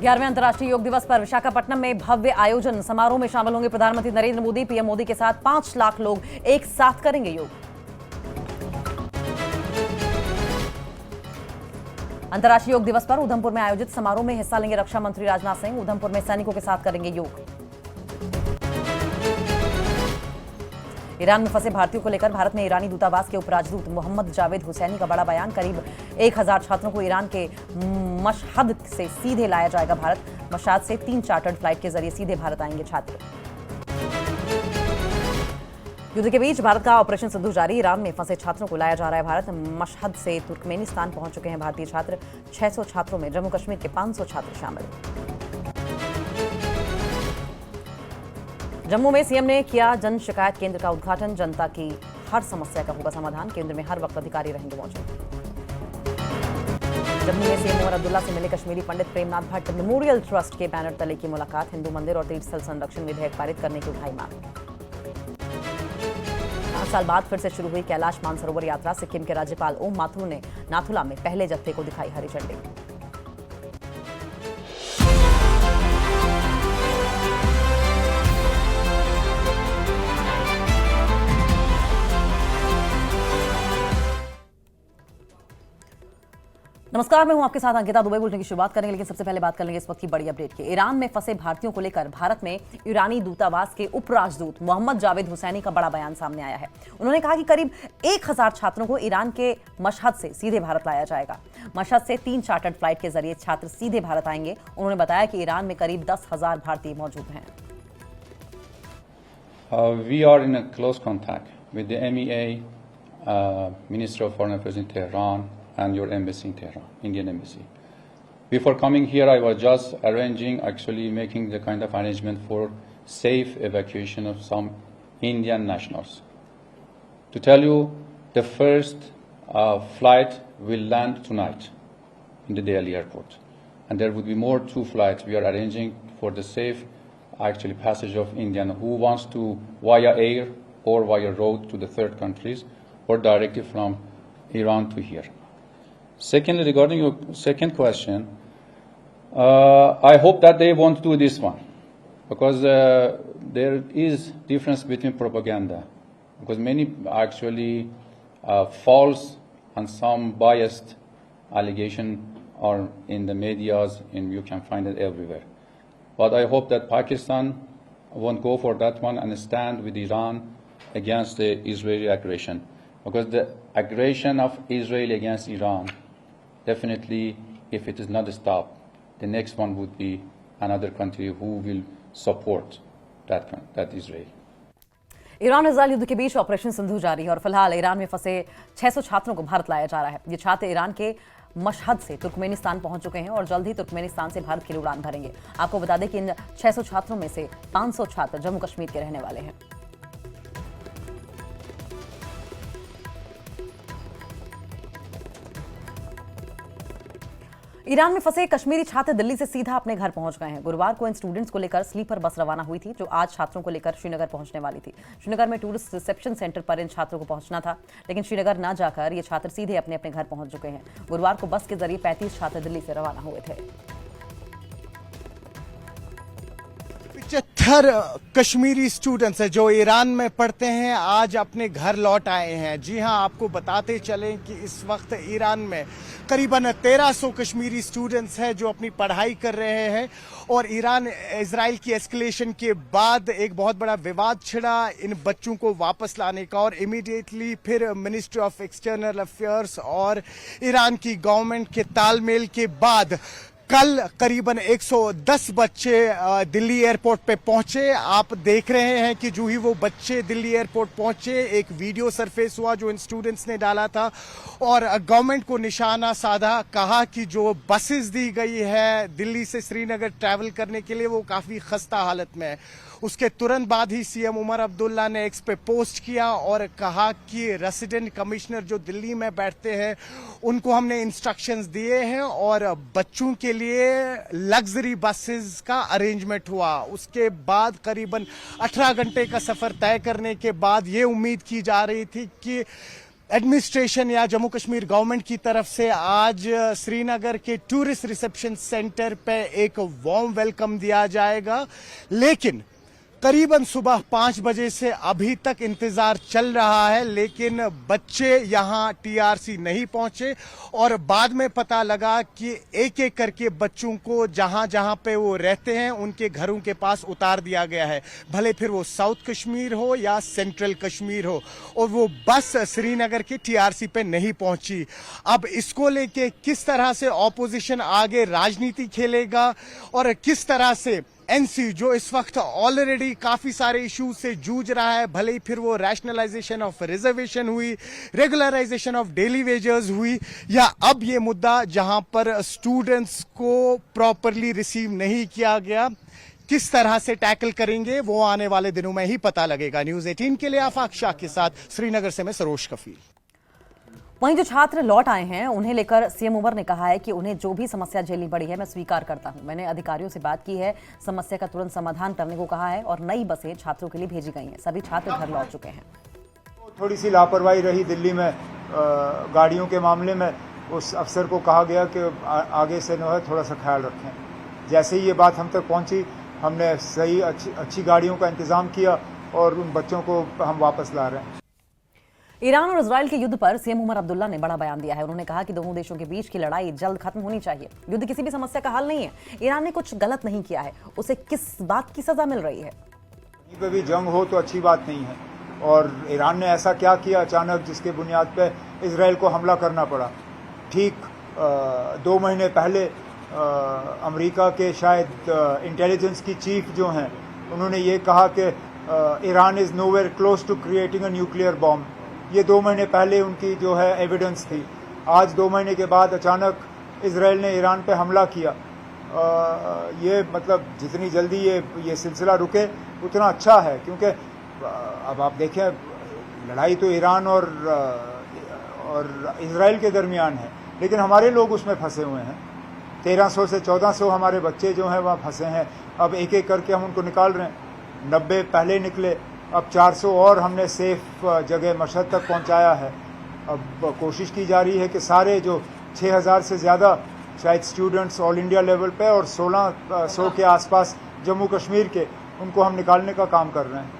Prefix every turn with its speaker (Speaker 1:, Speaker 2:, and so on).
Speaker 1: 11वें अंतर्राष्ट्रीय योग दिवस पर विशाखापट्टनम में भव्य आयोजन। समारोह में शामिल होंगे प्रधानमंत्री नरेंद्र मोदी। पीएम मोदी के साथ 5 लाख लोग एक साथ करेंगे योग। अंतर्राष्ट्रीय योग दिवस पर उधमपुर में आयोजित समारोह में हिस्सा लेंगे रक्षा मंत्री राजनाथ सिंह। उधमपुर में सैनिकों के साथ करेंगे योग। ईरान में फंसे भारतीयों को लेकर भारत में ईरानी दूतावास के उपराजदूत मोहम्मद जावेद हुसैनी का बड़ा बयान। करीब 1000 छात्रों को ईरान के मशहद से सीधे लाया जाएगा भारत। मशहद से 3 चार्टर्ड फ्लाइट के जरिए सीधे भारत आएंगे छात्र। युद्ध के बीच भारत का ऑपरेशन सिंधु जारी। ईरान में फंसे छात्रों को लाया जा रहा है भारत। मशहद से तुर्कमेनिस्तान पहुंच चुके हैं भारतीय छात्र। 600 छात्रों में जम्मू कश्मीर के 500 छात्र शामिल। जम्मू में सीएम ने किया जन शिकायत केंद्र का उद्घाटन। जनता की हर समस्या का होगा समाधान। केंद्र में हर वक्त अधिकारी रहेंगे मौजूद। जम्मू में सीएम उमर अब्दुल्ला से मिले कश्मीरी पंडित प्रेमनाथ भट्ट। मेमोरियल ट्रस्ट के बैनर तले की मुलाकात। हिंदू मंदिर और तीर्थस्थल संरक्षण विधेयक पारित करने की उठाई मांग। 5 साल बाद फिर से शुरू हुई कैलाश मानसरोवर यात्रा। सिक्किम के राज्यपाल ओम माथुर ने नाथुला में पहले जत्थे को दिखाई हरी झंडी। नमस्कार, मैं हूं आपके साथ अंकिता दुबे। बुलेटिन की शुरुआत करेंगे, लेकिन सबसे पहले बात कर लेंगे इस वक्त की बड़ी अपडेट की। ईरान में फंसे भारतीयों को लेकर भारत में ईरानी दूतावास के उपराजदूत मोहम्मद जावेद हुसैनी का बड़ा बयान सामने आया है। उन्होंने कहा कि करीब 1000 छात्रों को ईरान के मशहद से सीधे भारत लाया जाएगा। मशहद से 3 चार्टर्ड फ्लाइट के जरिए छात्र सीधे भारत आएंगे। उन्होंने बताया कि ईरान में करीब 10,000 भारतीय मौजूद हैं।
Speaker 2: We are in a close contact with the MEA, Minister of Foreign Affairs in Tehran, and your embassy in Tehran, Indian embassy. Before coming here, I was just actually making the kind of arrangement for safe evacuation of some Indian nationals. To tell you, the first flight will land tonight in the Delhi airport. And there would be more 2 flights we are arranging for the safe passage of Indian who wants to via air or via road to the third countries or directly from Iran to here. Secondly, regarding your second question, I hope that they won't do this one because there is difference between propaganda because many actually false and some biased allegation are in the medias and you can find it everywhere. But I hope that Pakistan won't go for that one and stand with Iran against the Israeli aggression because the aggression of Israel against Iran definitely, if it is not stopped, the next one would be another country who will support that Israel.
Speaker 1: Iran Israel युद्ध के बीच operation Sindhu जारी है और फिलहाल Iran में फंसे 600 छात्रों को भारत लाया जा रहा है। ये छात्र ईरान के मशहद से तुर्कमेनिस्तान पहुंच चुके हैं और जल्द ही तुर्कमेनिस्तान से भारत के लिए उड़ान भरेंगे। आपको बता दें कि इन 600 छात्रों में से 500 छात्र जम्मू कश्मीर के रहने वाले हैं। ईरान में फंसे कश्मीरी छात्र दिल्ली से सीधा अपने घर पहुंच गए हैं। गुरुवार को इन स्टूडेंट्स को लेकर स्लीपर बस रवाना हुई थी जो आज छात्रों को लेकर श्रीनगर पहुंचने वाली थी। श्रीनगर में टूरिस्ट रिसेप्शन सेंटर पर इन छात्रों को पहुंचना था, लेकिन श्रीनगर न जाकर ये छात्र सीधे अपने अपने घर पहुंच चुके हैं। गुरुवार को बस के जरिए 35 छात्र दिल्ली से रवाना हुए थे।
Speaker 3: 75 कश्मीरी स्टूडेंट्स हैं जो ईरान में पढ़ते हैं, आज अपने घर लौट आए हैं। जी हां, आपको बताते चलें कि इस वक्त ईरान में करीबन 1300 कश्मीरी स्टूडेंट्स हैं जो अपनी पढ़ाई कर रहे हैं और ईरान इजराइल की एस्केलेशन के बाद एक बहुत बड़ा विवाद छिड़ा इन बच्चों को वापस लाने का और इमीडिएटली फिर मिनिस्ट्री ऑफ एक्सटर्नल अफेयर्स और ईरान की गवर्नमेंट के तालमेल के बाद कल करीबन 110 बच्चे दिल्ली एयरपोर्ट पे पहुंचे। आप देख रहे हैं कि जो ही वो बच्चे दिल्ली एयरपोर्ट पहुंचे, एक वीडियो सरफेस हुआ जो इन स्टूडेंट्स ने डाला था और गवर्नमेंट को निशाना साधा। कहा कि जो बसेस दी गई है दिल्ली से श्रीनगर ट्रैवल करने के लिए वो काफी खस्ता हालत में है। उसके तुरंत बाद ही सीएम उमर अब्दुल्ला ने एक्स पे पोस्ट किया और कहा कि रेसिडेंट कमिश्नर जो दिल्ली में बैठते हैं उनको हमने इंस्ट्रक्शंस दिए हैं और बच्चों के लिए लग्जरी बसेस का अरेंजमेंट हुआ। उसके बाद करीबन 18 घंटे का सफर तय करने के बाद ये उम्मीद की जा रही थी कि एडमिनिस्ट्रेशन या जम्मू कश्मीर गवर्नमेंट की तरफ से आज श्रीनगर के टूरिस्ट रिसेप्शन सेंटर पे एक वार्म वेलकम दिया जाएगा, लेकिन करीबन सुबह 5 बजे से अभी तक इंतजार चल रहा है, लेकिन बच्चे यहां टीआरसी नहीं पहुंचे और बाद में पता लगा कि एक एक करके बच्चों को जहां जहां पे वो रहते हैं उनके घरों के पास उतार दिया गया है, भले फिर वो साउथ कश्मीर हो या सेंट्रल कश्मीर हो, और वो बस श्रीनगर के टीआरसी पे नहीं पहुंची। अब इसको लेके किस तरह से ऑपोजिशन आगे राजनीति खेलेगा और किस तरह से एनसी जो इस वक्त ऑलरेडी काफी सारे इश्यूज से जूझ रहा है, भले ही फिर वो रैशनलाइजेशन ऑफ रिजर्वेशन हुई, रेगुलराइजेशन ऑफ डेली वेजेस हुई, या अब ये मुद्दा जहां पर स्टूडेंट्स को प्रॉपरली रिसीव नहीं किया गया, किस तरह से टैकल करेंगे वो आने वाले दिनों में ही पता लगेगा। न्यूज़ 18 के लिए आफाक शाह के साथ श्रीनगर से मैं सरोज कफील।
Speaker 1: वहीं जो छात्र लौट आए हैं उन्हें लेकर सीएम उमर ने कहा है कि उन्हें जो भी समस्या झेलनी पड़ी है मैं स्वीकार करता हूं। मैंने अधिकारियों से बात की है, समस्या का तुरंत समाधान करने को कहा है और नई बसें छात्रों के लिए भेजी गई हैं। सभी छात्र घर लौट चुके हैं।
Speaker 4: थोड़ी सी लापरवाही रही दिल्ली में गाड़ियों के मामले में, उस अफसर को कहा गया कि आगे से न है थोड़ा सा ख्याल रखें। जैसे ही ये बात हम तक पहुंची, हमने सही अच्छी गाड़ियों का इंतजाम किया और उन बच्चों को हम वापस ला रहे हैं।
Speaker 1: ईरान और इजराइल के युद्ध पर सीएम उमर अब्दुल्ला ने बड़ा बयान दिया है। उन्होंने कहा कि दोनों देशों के बीच की लड़ाई जल्द खत्म होनी चाहिए। युद्ध किसी भी समस्या का हल नहीं है। ईरान ने कुछ गलत नहीं किया है, उसे किस बात की सजा मिल रही है?
Speaker 4: कहीं पे भी जंग हो तो अच्छी बात नहीं है, और ईरान ने ऐसा क्या किया अचानक जिसके बुनियाद पे इजराइल को हमला करना पड़ा। ठीक 2 महीने पहले अमेरिका के शायद इंटेलिजेंस की चीफ जो हैं उन्होंने ये कहा कि Iran is nowhere close to creating a nuclear bomb. ये 2 महीने पहले उनकी जो है एविडेंस थी। आज 2 महीने के बाद अचानक इजराइल ने ईरान पे हमला किया। ये मतलब जितनी जल्दी ये सिलसिला रुके उतना अच्छा है, क्योंकि अब आप देखें लड़ाई तो ईरान और इजराइल के दरमियान है, लेकिन हमारे लोग उसमें फंसे हुए हैं। 1300 से 1400 हमारे बच्चे जो हैं वहाँ फंसे हैं। अब एक एक करके हम उनको निकाल रहे हैं। 90 पहले निकले, अब 400 और हमने सेफ जगह मशहद तक पहुंचाया है। अब कोशिश की जा रही है कि सारे जो 6000 से ज़्यादा शायद स्टूडेंट्स ऑल इंडिया लेवल पे और 1600 के आसपास जम्मू कश्मीर के, उनको हम निकालने का काम कर रहे हैं।